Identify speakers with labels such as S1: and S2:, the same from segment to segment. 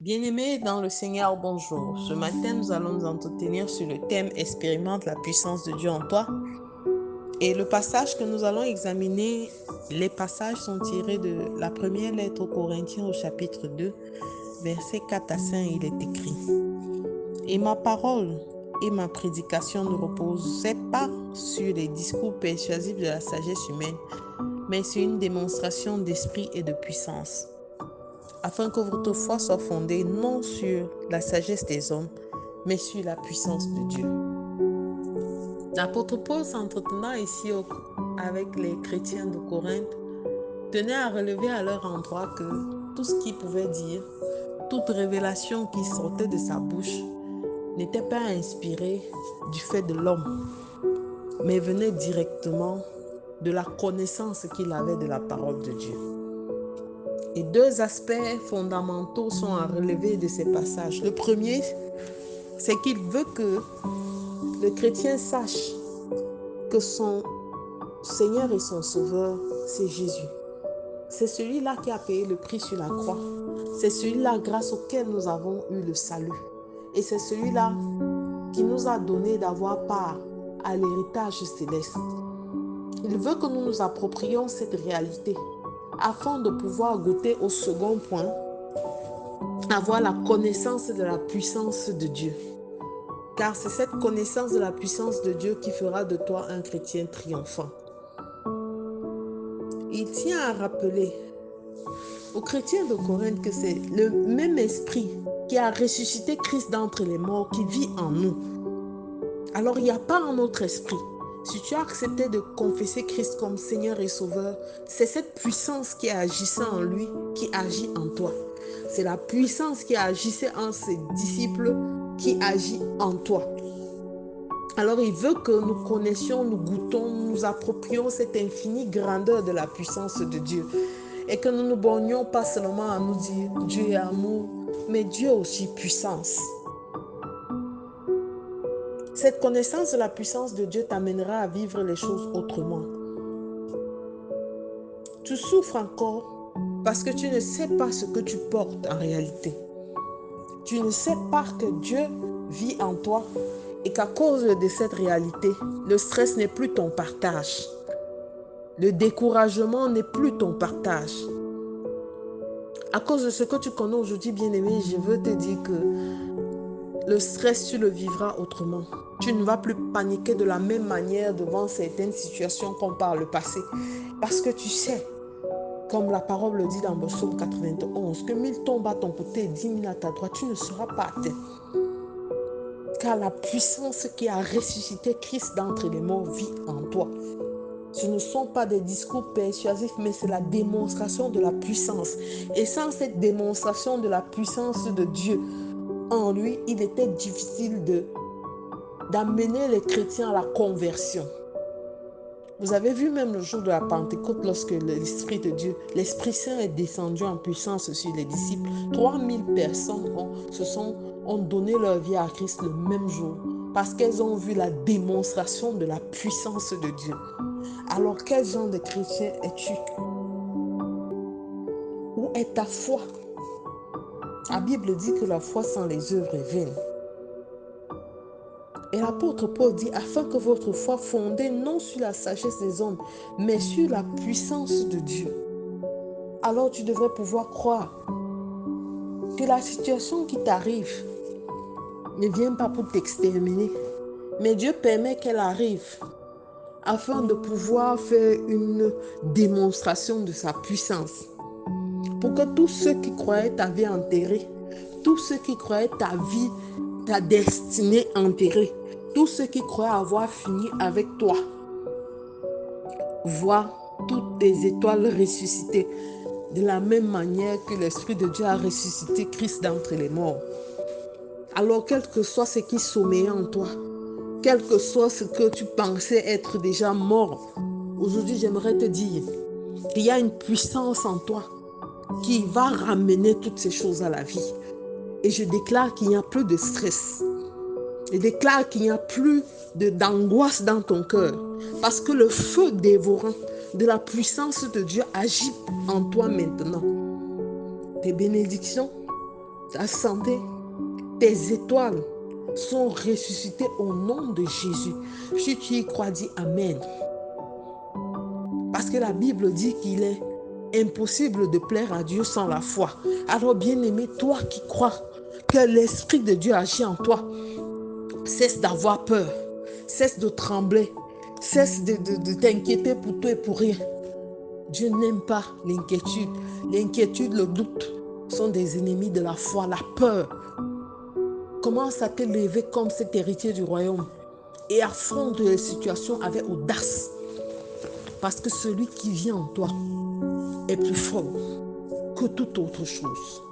S1: Bien-aimés dans le Seigneur, bonjour. Ce matin, nous allons nous entretenir sur le thème Expérimente la puissance de Dieu en toi. Et le passage que nous allons examiner, les passages sont tirés de la première lettre aux Corinthiens au chapitre 2, versets 4 à 5, il est écrit: Et ma parole et ma prédication ne reposaient pas sur les discours persuasifs de la sagesse humaine, mais sur une démonstration d'esprit et de puissance, afin que votre foi soit fondée non sur la sagesse des hommes, mais sur la puissance de Dieu. L'apôtre Paul, s'entretenant ici avec les chrétiens de Corinthe, tenait à relever à leur endroit que tout ce qu'il pouvait dire, toute révélation qui sortait de sa bouche, n'était pas inspirée du fait de l'homme, mais venait directement de la connaissance qu'il avait de la parole de Dieu. Et deux aspects fondamentaux sont à relever de ces passages. Le premier, c'est qu'il veut que le chrétien sache que son Seigneur et son Sauveur, c'est Jésus. C'est celui-là qui a payé le prix sur la croix. C'est celui-là grâce auquel nous avons eu le salut. Et c'est celui-là qui nous a donné d'avoir part à l'héritage céleste. Il veut que nous nous approprions cette réalité afin de pouvoir goûter au second point, avoir la connaissance de la puissance de Dieu. Car c'est cette connaissance de la puissance de Dieu qui fera de toi un chrétien triomphant. Il tient à rappeler aux chrétiens de Corinthe que c'est le même esprit qui a ressuscité Christ d'entre les morts qui vit en nous. Alors il n'y a pas un autre esprit. Si tu as accepté de confesser Christ comme Seigneur et Sauveur, c'est cette puissance qui agissait en lui qui agit en toi. C'est la puissance qui agissait en ses disciples qui agit en toi. Alors il veut que nous connaissions, nous goûtons, nous approprions cette infinie grandeur de la puissance de Dieu. Et que nous ne bornions pas seulement à nous dire Dieu est amour, mais Dieu est aussi puissance. Cette connaissance de la puissance de Dieu t'amènera à vivre les choses autrement. Tu souffres encore parce que tu ne sais pas ce que tu portes en réalité. Tu ne sais pas que Dieu vit en toi et qu'à cause de cette réalité, le stress n'est plus ton partage. Le découragement n'est plus ton partage. À cause de ce que tu connais aujourd'hui, bien-aimé, je veux te dire que le stress, tu le vivras autrement. Tu ne vas plus paniquer de la même manière devant certaines situations comme par le passé. Parce que tu sais, comme la parole le dit dans le psaume 91, que 1000 tombent à ton côté et 10 000 à ta droite, tu ne seras pas atteint. Car la puissance qui a ressuscité Christ d'entre les morts vit en toi. Ce ne sont pas des discours persuasifs, mais c'est la démonstration de la puissance. Et sans cette démonstration de la puissance de Dieu en lui, il était difficile d'amener les chrétiens à la conversion. Vous avez vu même le jour de la Pentecôte, lorsque l'Esprit de Dieu, l'Esprit Saint est descendu en puissance sur les disciples. 3000 personnes ont donné leur vie à Christ le même jour parce qu'elles ont vu la démonstration de la puissance de Dieu. Alors quel genre de chrétien es-tu? Où est ta foi? La Bible dit que la foi sans les œuvres est vaine. Et l'apôtre Paul dit, afin que votre foi fondée non sur la sagesse des hommes, mais sur la puissance de Dieu. Alors tu devrais pouvoir croire que la situation qui t'arrive ne vient pas pour t'exterminer, mais Dieu permet qu'elle arrive afin de pouvoir faire une démonstration de sa puissance. Pour que tous ceux qui croyaient ta vie enterrée, tous ceux qui croyaient ta vie, ta destinée enterrée, tous ceux qui croyaient avoir fini avec toi, voient toutes les étoiles ressuscitées de la même manière que l'Esprit de Dieu a ressuscité Christ d'entre les morts. Alors, quel que soit ce qui sommeillait en toi, quel que soit ce que tu pensais être déjà mort, aujourd'hui, j'aimerais te dire qu'il y a une puissance en toi qui va ramener toutes ces choses à la vie. Et je déclare qu'il n'y a plus de stress. Je déclare qu'il n'y a plus d'angoisse dans ton cœur. Parce que le feu dévorant de la puissance de Dieu agit en toi maintenant. Tes bénédictions, ta santé, tes étoiles sont ressuscitées au nom de Jésus. Si tu y crois, dis Amen. Parce que la Bible dit qu'il est impossible de plaire à Dieu sans la foi. Alors bien-aimé, toi qui crois que l'Esprit de Dieu agit en toi, cesse d'avoir peur, cesse de trembler, cesse de t'inquiéter pour tout et pour rien. Dieu n'aime pas l'inquiétude. L'inquiétude, le doute sont des ennemis de la foi, la peur. Commence à t'élever comme cet héritier du royaume et affronte les situations avec audace. Parce que celui qui vient en toi est plus fort que toute autre chose.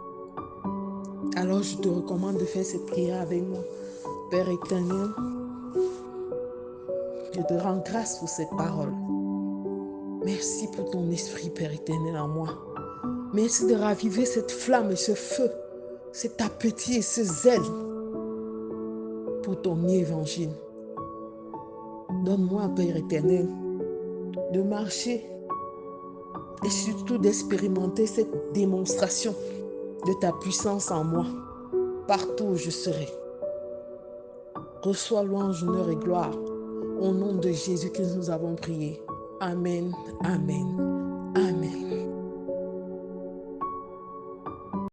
S1: Alors je te recommande de faire cette prière avec moi. Père éternel, je te rends grâce pour cette parole. Merci pour ton esprit, Père éternel, en moi. Merci de raviver cette flamme et ce feu, cet appétit et ce zèle pour ton évangile. Donne-moi, Père éternel, de marcher et surtout d'expérimenter cette démonstration de ta puissance en moi, partout où je serai. Reçois louange, honneur et gloire au nom de Jésus que nous avons prié. Amen, amen.